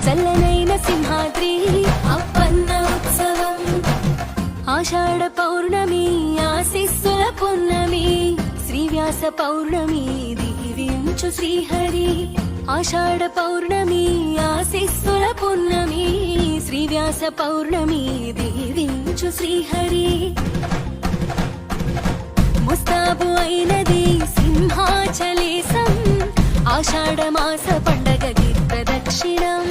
చల్లనైన సింహాద్రి అప్పన్న ఉత్సవం ఆషాఢ పౌర్ణమి ఆశీస్సుల పున్నమి శ్రీవ్యాస పౌర్ణమి దీవించు శ్రీహరి ఆషాఢ పౌర్ణమి ఆశీస్సుల పున్నమి శ్రీవ్యాస పౌర్ణమి దీవించు శ్రీహరి ముస్తాబు అయినది సింహాచలేశం ఆషాఢ మాస పండగ గిరి ప్రదక్షిణం